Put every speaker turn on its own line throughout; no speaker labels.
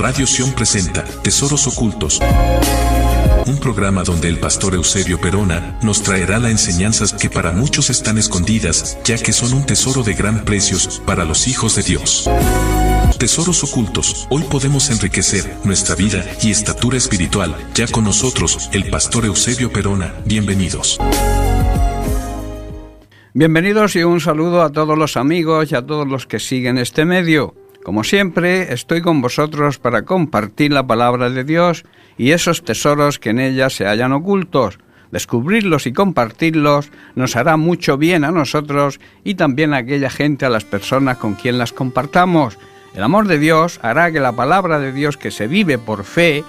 Radio Sion presenta Tesoros Ocultos, un programa donde el pastor Eusebio Perona nos traerá las enseñanzas que para muchos están escondidas, ya que son un tesoro de gran precio para los hijos de Dios. Tesoros Ocultos, hoy podemos enriquecer nuestra vida y estatura espiritual. Ya con nosotros, el pastor Eusebio Perona. Bienvenidos.
Bienvenidos y un saludo a todos los amigos y a todos los que siguen este medio. Como siempre, estoy con vosotros para compartir la palabra de Dios y esos tesoros que en ella se hallan ocultos. Descubrirlos y compartirlos nos hará mucho bien a nosotros y también a aquella gente, a las personas con quien las compartamos. El amor de Dios hará que la palabra de Dios que se vive por fe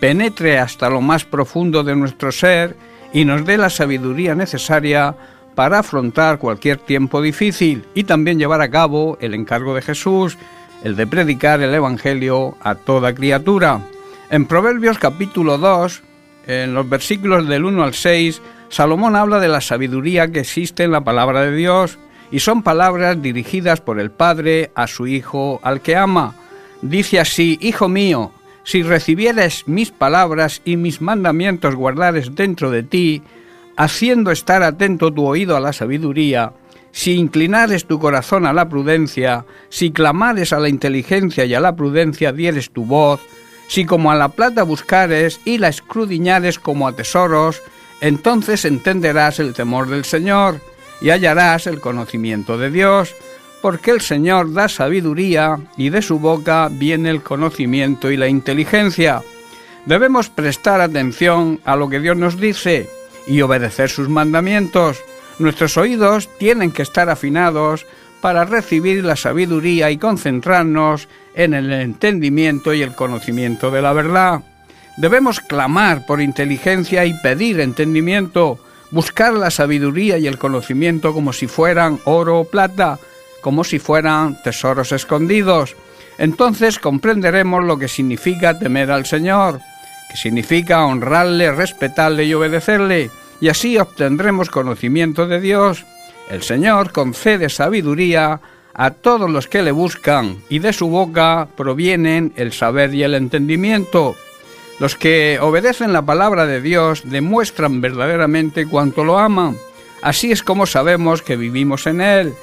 penetre hasta lo más profundo de nuestro ser y nos dé la sabiduría necesaria para afrontar cualquier tiempo difícil y también llevar a cabo el encargo de Jesús, el de predicar el Evangelio a toda criatura. En Proverbios capítulo 2, en los versículos del 1 al 6, Salomón habla de la sabiduría que existe en la palabra de Dios, y son palabras dirigidas por el Padre a su Hijo, al que ama. Dice así: Hijo mío, si recibieres mis palabras y mis mandamientos guardares dentro de ti, haciendo estar atento tu oído a la sabiduría, si inclinares tu corazón a la prudencia, si clamares a la inteligencia y a la prudencia dieres tu voz, si como a la plata buscares y la escudriñares como a tesoros, entonces entenderás el temor del Señor y hallarás el conocimiento de Dios, porque el Señor da sabiduría y de su boca viene el conocimiento y la inteligencia. Debemos prestar atención a lo que Dios nos dice y obedecer sus mandamientos. Nuestros oídos tienen que estar afinados para recibir la sabiduría y concentrarnos en el entendimiento y el conocimiento de la verdad. Debemos clamar por inteligencia y pedir entendimiento, buscar la sabiduría y el conocimiento como si fueran oro o plata, como si fueran tesoros escondidos. Entonces comprenderemos lo que significa temer al Señor, que significa honrarle, respetarle y obedecerle, y así obtendremos conocimiento de Dios. El Señor concede sabiduría a todos los que le buscan, y de su boca provienen el saber y el entendimiento. Los que obedecen la palabra de Dios demuestran verdaderamente cuánto lo aman. Así es como sabemos que vivimos en Él.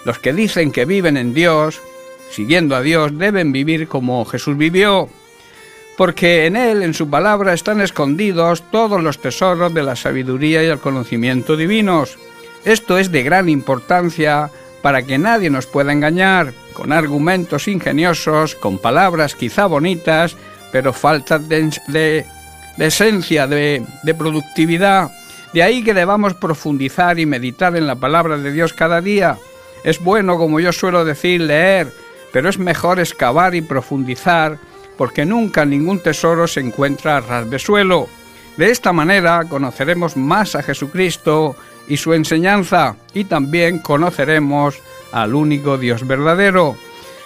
Los que dicen que viven en Dios, siguiendo a Dios, deben vivir como Jesús vivió, porque en Él, en su palabra, están escondidos todos los tesoros de la sabiduría y el conocimiento divinos. Esto es de gran importancia para que nadie nos pueda engañar con argumentos ingeniosos, con palabras quizá bonitas, pero faltas de esencia, de productividad. De ahí que debamos profundizar y meditar en la palabra de Dios cada día. Es bueno, como yo suelo decir, leer, pero es mejor excavar y profundizar, porque nunca ningún tesoro se encuentra a ras de suelo. De esta manera conoceremos más a Jesucristo y su enseñanza, y también conoceremos al único Dios verdadero.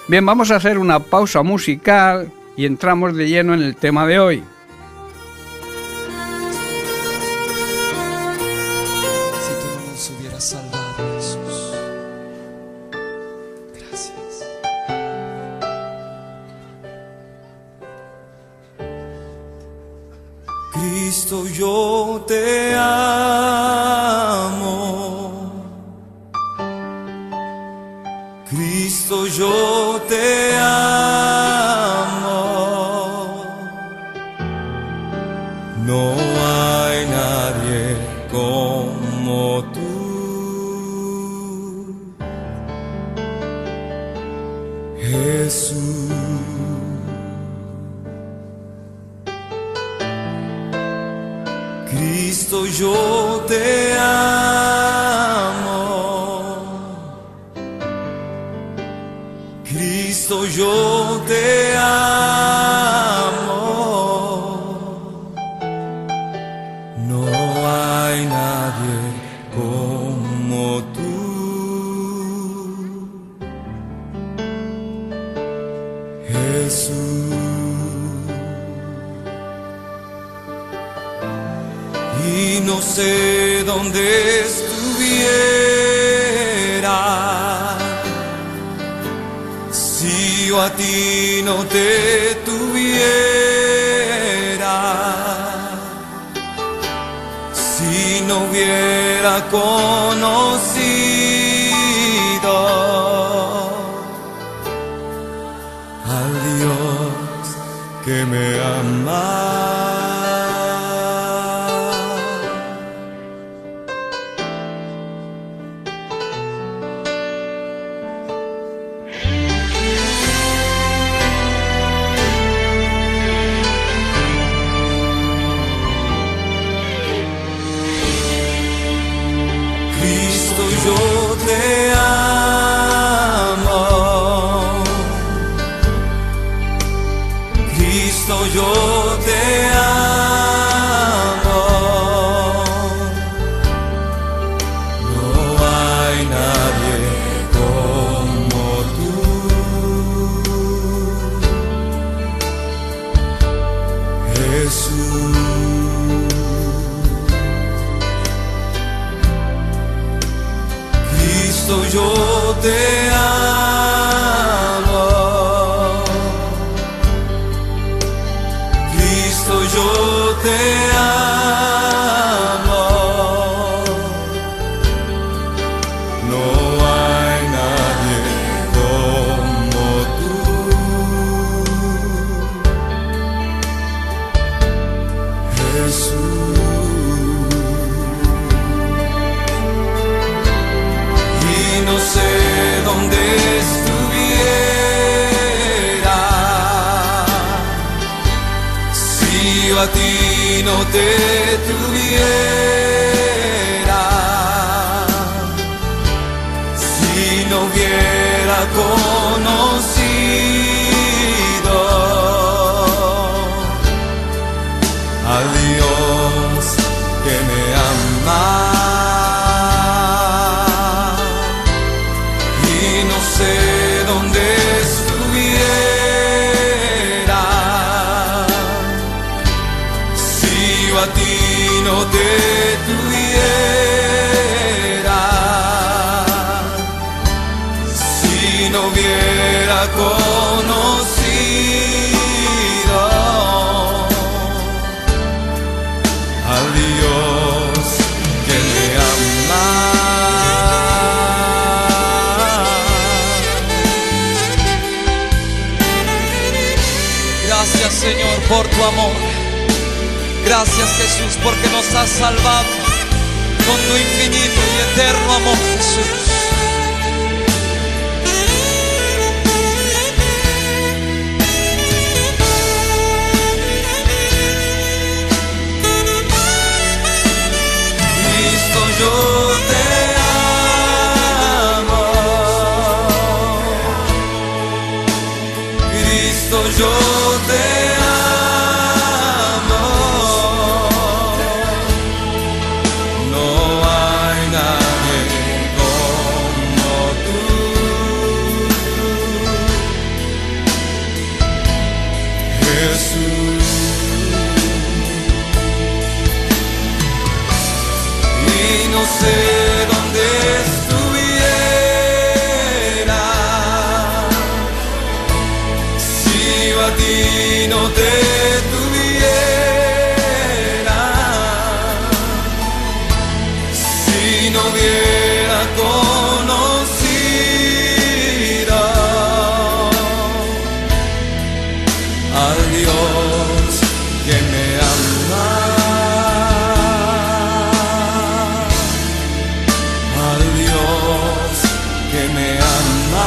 Bien, vamos a hacer una pausa musical y entramos de lleno en el tema de hoy.
Si tú no nos hubieras salvado, Jesús, gracias. Cristo, yo te amo. Cristo, yo te amo. No hay nadie como tú, Jesús. Cristo, yo te amo. Cristo, yo te amo. No hay nadie como tú, Jesús. Y no sé dónde estuviera si yo a ti no te tuviera. hubiera conocido al Dios que me ama. Yo te amo, Cristo, yo te amo. No hay nadie como tú. Jesús. Yo te amo, Cristo, yo te amo. No hay nadie como tú. Jesús. No sé dónde estuviera si yo a ti no te tuviera, si no hubiera conocido al Dios que me ama. Donde estuviera si yo a ti no te tuviera, si no hubiera conocido al Dios que me ama. Gracias, Señor, por tu amor. Gracias, Jesús, porque nos has salvado con tu infinito y eterno amor, Jesús. Cristo, yo te amo. Cristo, yo te amo. No hay nadie como tú. Jesús. Y no sé dónde estuviera si yo a ti no te tuviera, si no hubiera conocido al Dios que me ama, al Dios que me ama.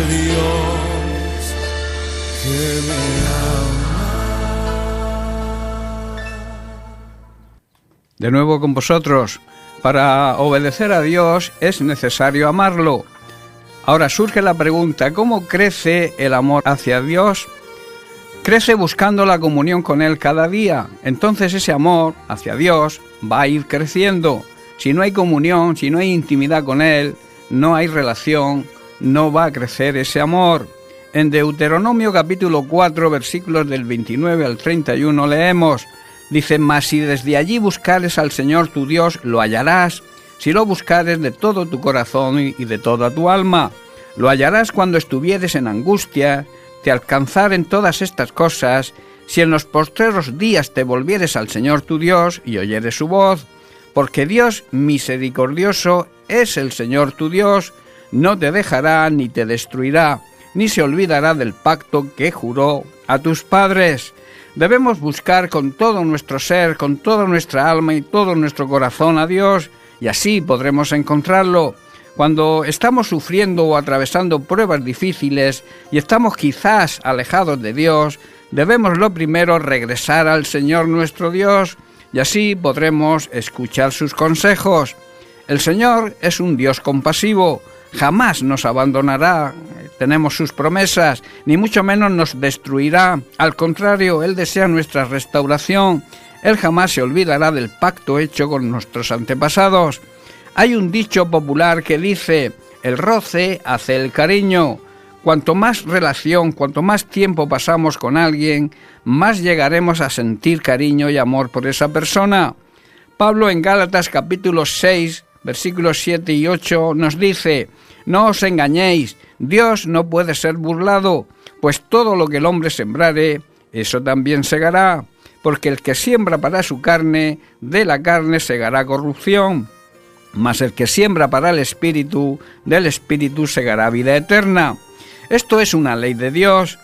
Dios que me ama.
De nuevo con vosotros. Para obedecer a Dios es necesario amarlo. Ahora surge la pregunta, ¿cómo crece el amor hacia Dios? Crece buscando la comunión con Él cada día. Entonces ese amor hacia Dios va a ir creciendo. Si no hay comunión, si no hay intimidad con Él, no hay relación, no va a crecer ese amor. En Deuteronomio capítulo 4, versículos del 29 al 31 leemos, dice, mas si desde allí buscares al Señor tu Dios, lo hallarás, si lo buscares de todo tu corazón y de toda tu alma. Lo hallarás cuando estuvieres en angustia, te alcanzaren todas estas cosas, si en los postreros días te volvieres al Señor tu Dios y oyeres su voz, porque Dios misericordioso es el Señor tu Dios, no te dejará ni te destruirá, ni se olvidará del pacto que juró a tus padres. Debemos buscar con todo nuestro ser, con toda nuestra alma y todo nuestro corazón a Dios, y así podremos encontrarlo. Cuando estamos sufriendo o atravesando pruebas difíciles y estamos quizás alejados de Dios, debemos lo primero regresar al Señor nuestro Dios, y así podremos escuchar sus consejos. El Señor es un Dios compasivo, jamás nos abandonará, tenemos sus promesas, ni mucho menos nos destruirá. Al contrario, Él desea nuestra restauración. Él jamás se olvidará del pacto hecho con nuestros antepasados. Hay un dicho popular que dice: el roce hace el cariño. Cuanto más relación, cuanto más tiempo pasamos con alguien, más llegaremos a sentir cariño y amor por esa persona. Pablo en Gálatas capítulo 6, versículos 7 y 8 nos dice: no os engañéis, Dios no puede ser burlado, pues todo lo que el hombre sembrare, eso también segará, porque el que siembra para su carne, de la carne segará corrupción, mas el que siembra para el Espíritu, del Espíritu segará vida eterna. Esto es una ley de Dios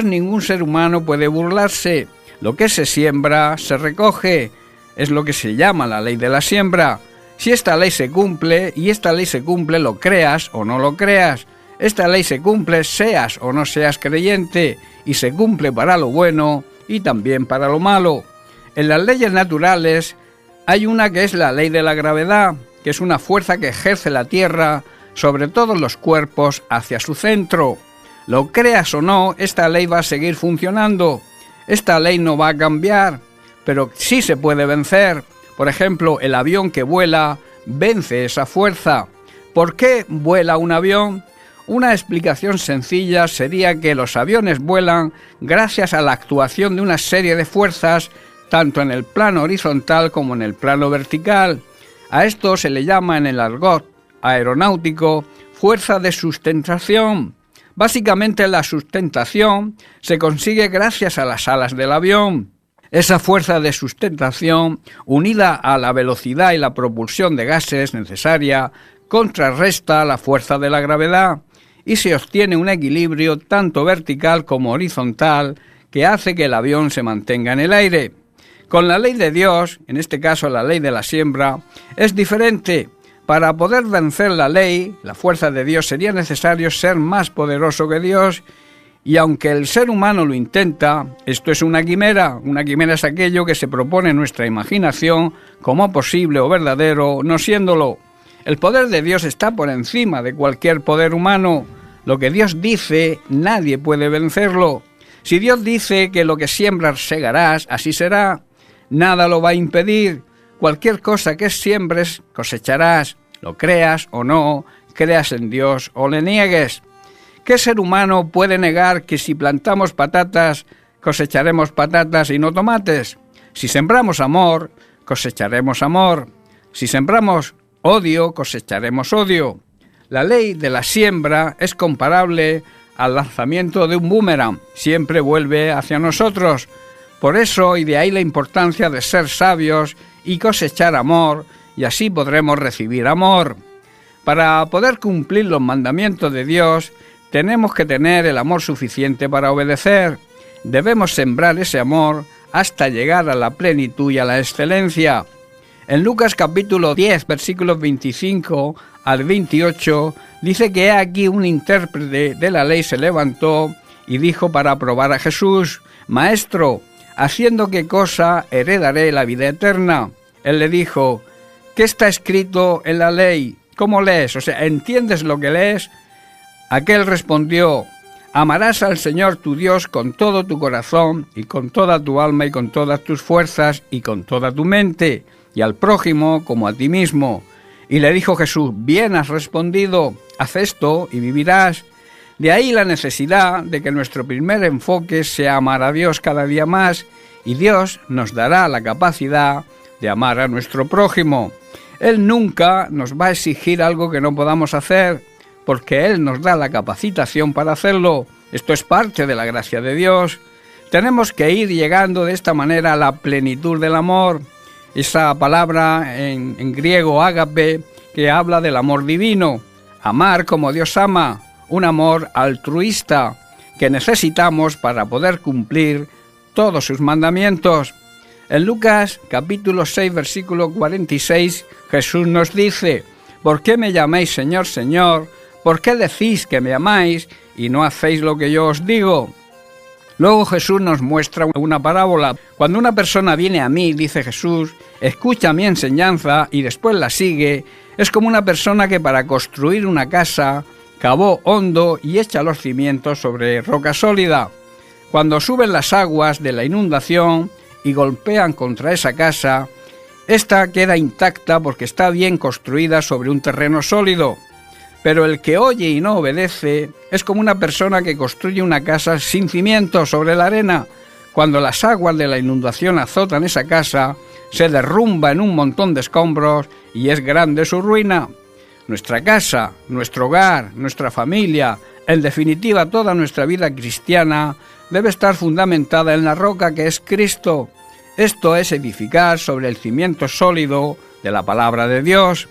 ningún ser humano puede burlarse, lo que se siembra se recoge, es lo que se llama la ley de la siembra. Si esta ley se cumple, y esta ley se cumple lo creas o no lo creas, esta ley se cumple seas o no seas creyente, y se cumple para lo bueno y también para lo malo. En las leyes naturales hay una que es la ley de la gravedad, que es una fuerza que ejerce la Tierra sobre todos los cuerpos hacia su centro. Lo creas o no, esta ley va a seguir funcionando, esta ley no va a cambiar, pero sí se puede vencer. Por ejemplo, el avión que vuela vence esa fuerza. ¿Por qué vuela un avión? Una explicación sencilla sería que los aviones vuelan gracias a la actuación de una serie de fuerzas, tanto en el plano horizontal como en el plano vertical. A esto se le llama en el argot aeronáutico fuerza de sustentación. Básicamente la sustentación se consigue gracias a las alas del avión. Esa fuerza de sustentación, unida a la velocidad y la propulsión de gases necesaria, contrarresta la fuerza de la gravedad y se obtiene un equilibrio tanto vertical como horizontal que hace que el avión se mantenga en el aire. Con la ley de Dios, en este caso la ley de la siembra, es diferente. Para poder vencer la ley, la fuerza de Dios, sería necesario ser más poderoso que Dios. Y aunque el ser humano lo intenta, esto es una quimera. Una quimera es aquello que se propone en nuestra imaginación como posible o verdadero, no siéndolo. El poder de Dios está por encima de cualquier poder humano. Lo que Dios dice, nadie puede vencerlo. Si Dios dice que lo que siembras segarás, así será. Nada lo va a impedir. Cualquier cosa que siembres, cosecharás. Lo creas o no, creas en Dios o le niegues. ¿Qué ser humano puede negar que si plantamos patatas, cosecharemos patatas y no tomates? Si sembramos amor, cosecharemos amor. Si sembramos odio, cosecharemos odio. La ley de la siembra es comparable al lanzamiento de un boomerang. Siempre vuelve hacia nosotros. Por eso, y de ahí la importancia de ser sabios y cosechar amor, y así podremos recibir amor. Para poder cumplir los mandamientos de Dios, tenemos que tener el amor suficiente para obedecer. Debemos sembrar ese amor hasta llegar a la plenitud y a la excelencia. En Lucas capítulo 10, versículos 25 al 28, dice que aquí un intérprete de la ley se levantó y dijo para probar a Jesús: Maestro, ¿haciendo qué cosa heredaré la vida eterna? Él le dijo: ¿qué está escrito en la ley? ¿Cómo lees? O sea, ¿entiendes lo que lees? Aquel respondió: amarás al Señor tu Dios con todo tu corazón y con toda tu alma y con todas tus fuerzas y con toda tu mente, y al prójimo como a ti mismo. Y le dijo Jesús: bien has respondido, haz esto y vivirás. De ahí la necesidad de que nuestro primer enfoque sea amar a Dios cada día más, y Dios nos dará la capacidad de amar a nuestro prójimo. Él nunca nos va a exigir algo que no podamos hacer. porque Él nos da la capacitación para hacerlo. Esto es parte de la gracia de Dios. Tenemos que ir llegando de esta manera a la plenitud del amor. Esa palabra en griego, ágape, que habla del amor divino. Amar como Dios ama, un amor altruista que necesitamos para poder cumplir todos sus mandamientos. En Lucas capítulo 6, versículo 46, Jesús nos dice: ¿por qué me llamáis Señor, Señor? ¿Por qué decís que me amáis y no hacéis lo que yo os digo? Luego Jesús nos muestra una parábola. Cuando una persona viene a mí, dice Jesús, escucha mi enseñanza y después la sigue, es como una persona que para construir una casa cavó hondo y echa los cimientos sobre roca sólida. Cuando suben las aguas de la inundación y golpean contra esa casa, esta queda intacta porque está bien construida sobre un terreno sólido. Pero el que oye y no obedece es como una persona que construye una casa sin cimientos sobre la arena. Cuando las aguas de la inundación azotan esa casa, se derrumba en un montón de escombros y es grande su ruina. Nuestra casa, nuestro hogar, nuestra familia, en definitiva toda nuestra vida cristiana, debe estar fundamentada en la roca que es Cristo. Esto es edificar sobre el cimiento sólido de la palabra de Dios.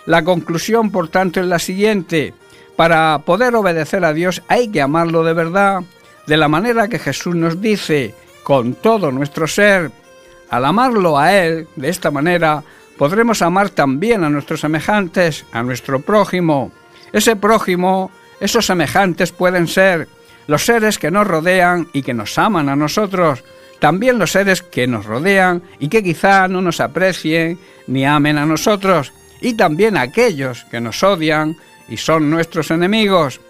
La conclusión, por tanto, es la siguiente: para poder obedecer a Dios hay que amarlo de verdad, de la manera que Jesús nos dice, con todo nuestro ser. Al amarlo a Él, de esta manera, podremos amar también a nuestros semejantes, a nuestro prójimo. Ese prójimo, esos semejantes pueden ser los seres que nos rodean y que nos aman a nosotros, también los seres que nos rodean y que quizá no nos aprecien ni amen a nosotros, y también aquellos que nos odian y son nuestros enemigos.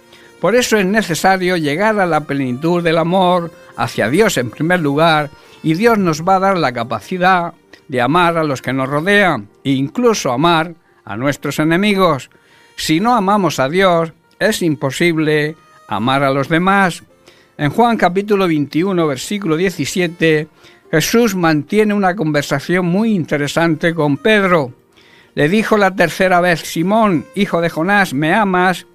Por eso es necesario llegar a la plenitud del amor hacia Dios en primer lugar, y Dios nos va a dar la capacidad de amar a los que nos rodean e incluso amar a nuestros enemigos. Si no amamos a Dios, es imposible amar a los demás. En Juan capítulo 21, versículo 17, Jesús mantiene una conversación muy interesante con Pedro. Le dijo la tercera vez: Simón, hijo de Jonás, ¿me amas?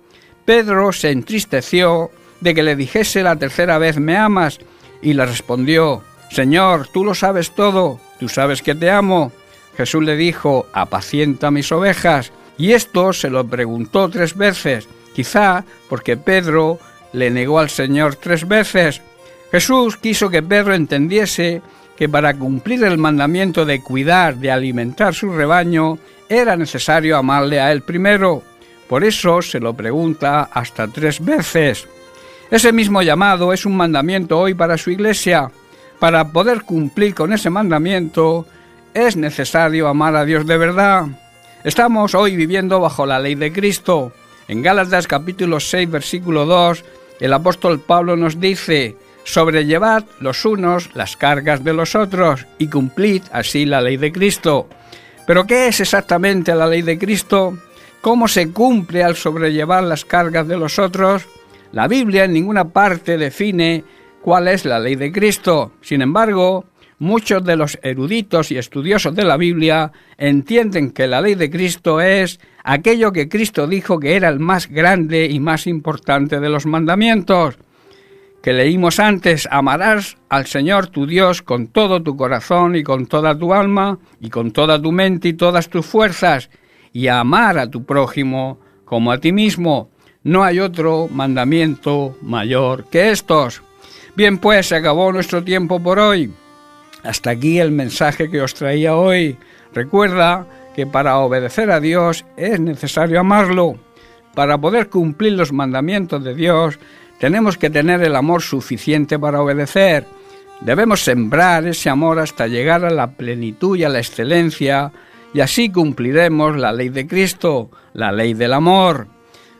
Pedro se entristeció de que le dijese la tercera vez: ¿me amas? Y le respondió: Señor, tú lo sabes todo, tú sabes que te amo. Jesús le dijo: apacienta mis ovejas. Y esto se lo preguntó 3 veces, quizá porque Pedro le negó al Señor 3 veces. Jesús quiso que Pedro entendiese que para cumplir el mandamiento de cuidar, de alimentar su rebaño, era necesario amarle a él primero. Por eso se lo pregunta hasta 3 veces. Ese mismo llamado es un mandamiento hoy para su iglesia. Para poder cumplir con ese mandamiento es necesario amar a Dios de verdad. Estamos hoy viviendo bajo la ley de Cristo. En Gálatas capítulo 6, versículo 2, el apóstol Pablo nos dice: sobrellevad los unos las cargas de los otros y cumplid así la ley de Cristo. ¿Pero qué es exactamente la ley de Cristo? ¿Cómo se cumple al sobrellevar las cargas de los otros? La Biblia en ninguna parte define cuál es la ley de Cristo. Sin embargo, muchos de los eruditos y estudiosos de la Biblia entienden que la ley de Cristo es aquello que Cristo dijo que era el más grande y más importante de los mandamientos, que leímos antes: amarás al Señor tu Dios con todo tu corazón y con toda tu alma y con toda tu mente y todas tus fuerzas, y a amar a tu prójimo como a ti mismo. No hay otro mandamiento mayor que estos. Bien, pues se acabó nuestro tiempo por hoy. Hasta aquí el mensaje que os traía hoy. Recuerda que para obedecer a Dios es necesario amarlo. Para poder cumplir los mandamientos de Dios, tenemos que tener el amor suficiente para obedecer. Debemos sembrar ese amor hasta llegar a la plenitud y a la excelencia, y así cumpliremos la ley de Cristo, la ley del amor.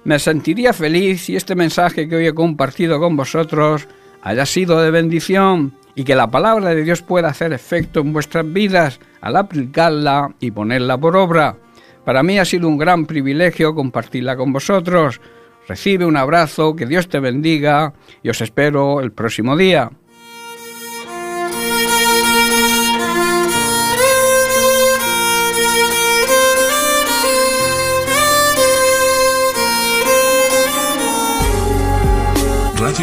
Me sentiría feliz si este mensaje que hoy he compartido con vosotros haya sido de bendición y que la palabra de Dios pueda hacer efecto en vuestras vidas al aplicarla y ponerla por obra. Para mí ha sido un gran privilegio compartirla con vosotros. Recibe un abrazo, que Dios te bendiga y os espero el próximo día.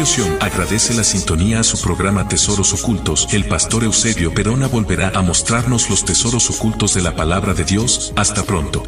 Radio Sion agradece la sintonía a su programa Tesoros Ocultos. El pastor Eusebio Perona volverá a mostrarnos los tesoros ocultos de la palabra de Dios. Hasta pronto.